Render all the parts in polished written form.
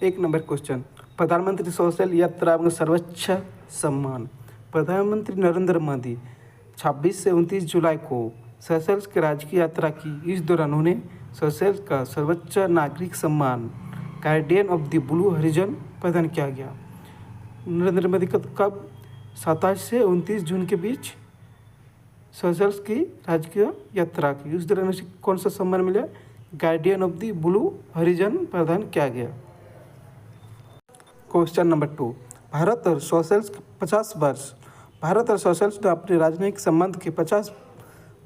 एक number question, प्रधानमंत्री social यात्रा में सर्वोच्च सम्मान। प्रधानमंत्री नरेंद्र मोदी 26 से 29 जुलाई को सेशल्स की राजकीय यात्रा की। इस दौरान उन्हें सेशल्स का सर्वोच्च नागरिक सम्मान guardian of the blue horizon प्रदान किया गया। नरेंद्र मोदी को कब 27 से 29 जून के बीच सेशल्स की राजकीय यात्रा की। उस दौरान उसे कौन सा सम्मान मिला? Guardian of the blue horizon प्रदान किया गया। क्वेश्चन नंबर 2, भारत और सेशल्स के 50 वर्ष। भारत और सेशल्स ने अपने राजनयिक संबंध के 50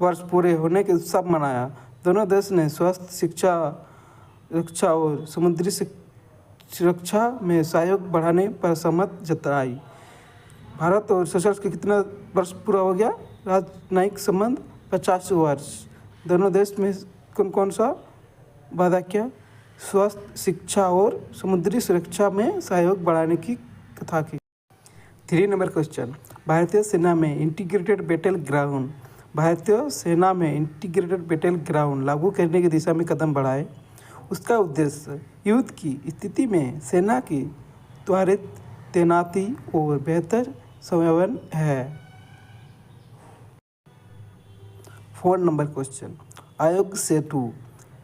वर्ष पूरे होने के उत्सव मनाया। दोनों देश ने स्वास्थ्य, शिक्षा, रक्षा और समुद्री सुरक्षा में सहयोग बढ़ाने पर सहमति जताई। भारत और सेशल्स के कितना वर्ष पूरा हो गया राजनयिक संबंध? 50 वर्ष। दोनों देश में कौन कौन सा वादा किया? स्वास्थ्य, शिक्षा और समुद्री सुरक्षा में सहयोग बढ़ाने की कथा की। 3 नंबर क्वेश्चन, भारतीय सेना में इंटीग्रेटेड बैटल ग्राउंड। भारतीय सेना में इंटीग्रेटेड बैटल ग्राउंड लागू करने की दिशा में कदम बढ़ाए। उसका उद्देश्य युद्ध की स्थिति में सेना की त्वरित तैनाती और बेहतर समन्वय है। 4 नंबर क्वेश्चन, आयोग सेतु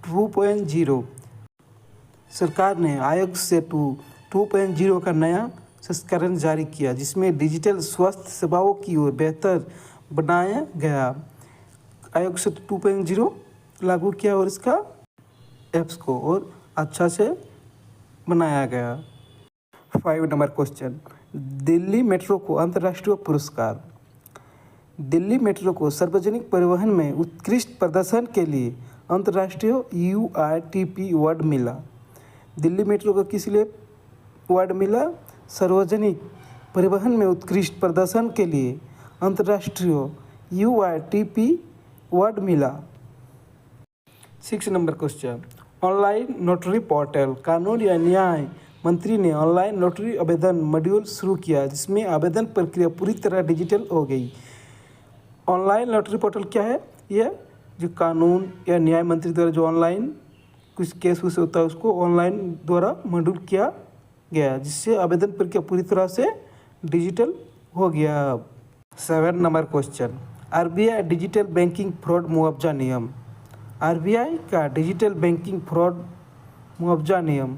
2.0। सरकार ने आयोग सेतु 2.0 का नया संस्करण जारी किया, जिसमें डिजिटल स्वास्थ्य सेवाओं की ओर बेहतर बनाया गया। आयोग सेतु 2.0 लागू किया और इसका ऐप्स को और अच्छा से बनाया गया। 5 नंबर क्वेश्चन, दिल्ली मेट्रो को अंतर्राष्ट्रीय पुरस्कार। दिल्ली मेट्रो को सार्वजनिक परिवहन में उत्कृष्ट प्रदर्शन के लिए अंतर्राष्ट्रीय UITP अवार्ड मिला। दिल्ली मेट्रो को किस लिए अवार्ड मिला? सार्वजनिक परिवहन में उत्कृष्ट प्रदर्शन के लिए अंतर्राष्ट्रीय UITP अवार्ड मिला। 6 number question, online notary portal. कानून या न्याय मंत्री ने ऑनलाइन नोटरी आवेदन मॉड्यूल शुरू किया, जिसमें आवेदन प्रक्रिया पूरी तरह डिजिटल हो गई। ऑनलाइन नोटरी पोर्टल क्या है? यह जो कानून या न्याय मंत्री द्वारा जो ऑनलाइन कुछ केस उसे होता है उसको ऑनलाइन द्वारा मॉड्यूल किया गया, जिससे आवेदन प्रक्रिया पूरी तरह से डिजिटल हो गया। 7 number question, RBI digital banking fraud मुआवजा नियम। RBI का डिजिटल बैंकिंग फ्रॉड मुआवजा नियम।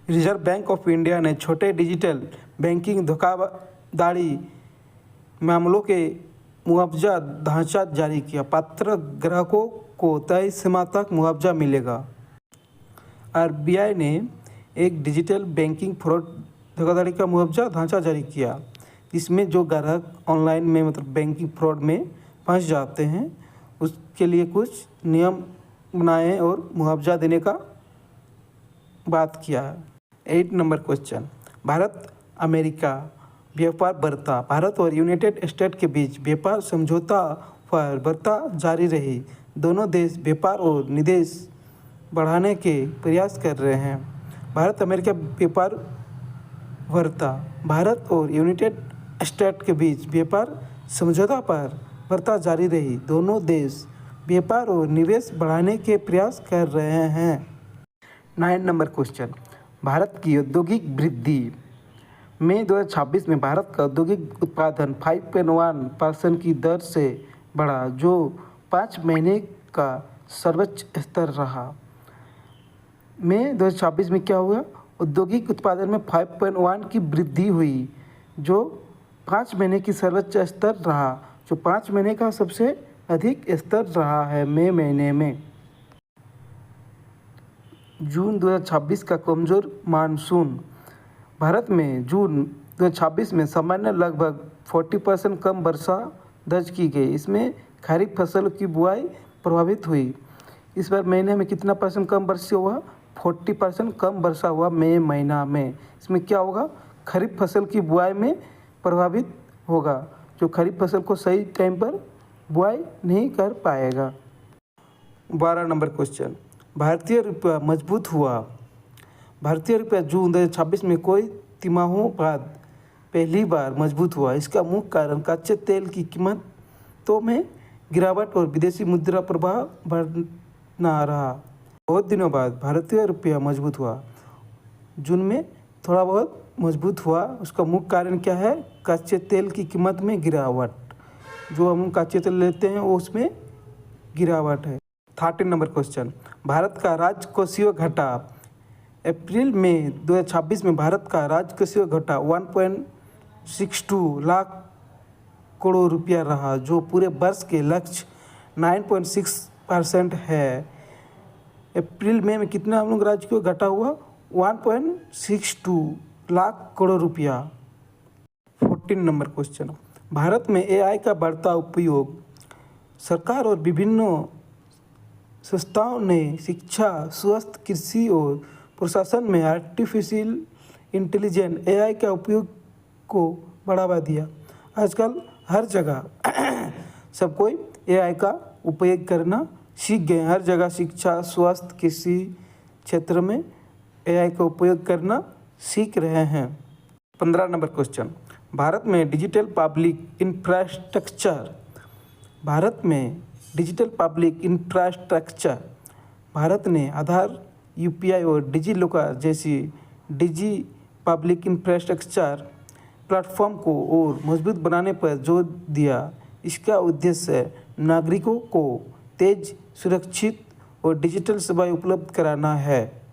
रिजर्व बैंक ऑफ इंडिया ने छोटे डिजिटल बैंकिंग धोखाधड़ी मामलों के मुआवजा ढांचा जारी किया। पात्र ग्राहकों को तय सीमा तक मुआवजा मिलेगा। RBI ने एक डिजिटल बैंकिंग फ्रॉड धोखाधड़ी का मुआवजा ढांचा जारी किया, जिसमें जो ग्राहक ऑनलाइन में मतलब बैंकिंग फ्रॉड में फंस जाते हैं उसके लिए कुछ नियम बनाए और मुआवजा देने का बात किया है। 8 नंबर क्वेश्चन, भारत अमेरिका व्यापार वार्ता। भारत और यूनाइटेड स्टेट के बीच व्यापार समझौता पर वार्ता जारी रही। दोनों देश व्यापार और निवेश बढ़ाने के प्रयास कर रहे हैं। भारत अमेरिका व्यापार वार्ता। भारत और यूनाइटेड स्टेट के बीच व्यापार समझौता पर वार्ता जारी रही। दोनों देश व्यापार और निवेश बढ़ाने के प्रयास कर रहे हैं। 9 नंबर क्वेश्चन, भारत की औद्योगिक वृद्धि। मई 2026 में भारत का औद्योगिक उत्पादन 5.1% की दर से बढ़ा, जो 5 महीने का सर्वोच्च स्तर रहा। मई 2026 में क्या हुआ? औद्योगिक उत्पादन में 5.1 की वृद्धि हुई, जो 5 महीने की सर्वोच्च स्तर रहा, जो 5 महीने का सबसे अधिक स्तर रहा है मई महीने में। जून 2026 का कमज़ोर मानसून। भारत में जून 2026 में सामान्य लगभग 40% कम वर्षा दर्ज की गई। इसमें खरीफ फसलों की बुआई प्रभावित हुई। इस बार महीने में कितना % कम वर्षा हुआ? 40% कम वर्षा हुआ मई महीना में। इसमें क्या होगा? खरीफ फसल की बुआई में प्रभावित होगा, जो खरीफ फसल को सही टाइम पर बुआई नहीं कर पाएगा। 12 नंबर क्वेश्चन, भारतीय रुपया मजबूत हुआ। भारतीय रुपया जून 2026 में कई तिमाहों बाद पहली बार मजबूत हुआ। इसका मुख्य कारण कच्चे तेल की कीमतों में गिरावट और विदेशी मुद्रा प्रवाह बढ़ना रहा। बहुत दिनों बाद भारतीय रुपया मजबूत हुआ। जून में थोड़ा बहुत मजबूत हुआ। उसका मुख्य कारण क्या है? कच्चे तेल की कीमत में गिरावट। जो हम कच्चे तेल लेते हैं वो उसमें गिरावट है। 13 नंबर क्वेश्चन, भारत का राजकोषीय घाटा अप्रैल में 2026 में भारत का राजकोषीय घाटा 1.62 लाख करोड़ रुपया रहा, जो पूरे वर्ष के लक्ष्य 9.6% है। अप्रैल में कितना हम लोग राजकोषीय घाटा हुआ? 1.62 लाख करोड़ रुपया। 14 नंबर क्वेश्चन, भारत में AI का बढ़ता उपयोग। सरकार और विभिन्न संस्थाओं ने शिक्षा, स्वास्थ्य, कृषि और प्रशासन में आर्टिफिशियल इंटेलिजेंस AI का उपयोग को बढ़ावा दिया। आजकल हर जगह सब कोई AI का उपयोग करना सीख गए। हर जगह शिक्षा, स्वास्थ्य, कृषि क्षेत्र में AI का उपयोग करना सीख रहे हैं। 15 नंबर क्वेश्चन, भारत में डिजिटल पब्लिक इंफ्रास्ट्रक्चर। भारत में डिजिटल पब्लिक इंफ्रास्ट्रक्चर। भारत ने आधार, UPI और डिजिलॉकर जैसी डिजी पब्लिक इंफ्रास्ट्रक्चर प्लेटफॉर्म को और मजबूत बनाने पर जोर दिया। इसका उद्देश्य नागरिकों को तेज, सुरक्षित और डिजिटल सेवाएं उपलब्ध कराना है।